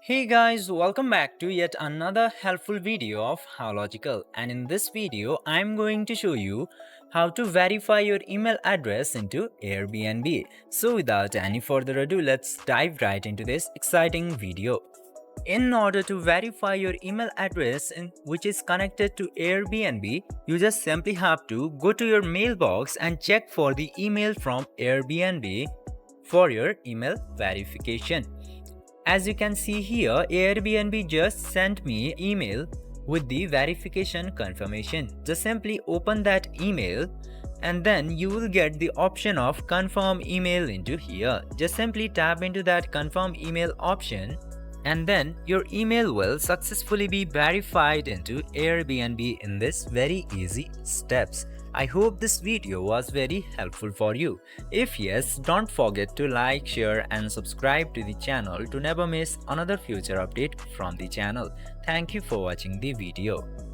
Hey guys, welcome back to yet another helpful video of How Logical, and in this video I'm going to show you how to verify your email address into Airbnb. So without any further ado, let's dive right into this exciting video. In order to verify your email address which is connected to Airbnb, you just simply have to go to your mailbox and check for the email from Airbnb for your email verification. As you can see here, Airbnb just sent me email with the verification confirmation. Just simply open that email and then you will get the option of confirm email into here. Just simply tap into that confirm email option and then your email will successfully be verified into Airbnb in this very easy steps. I hope this video was very helpful for you. If yes, don't forget to like, share and subscribe to the channel to never miss another future update from the channel. Thank you for watching the video.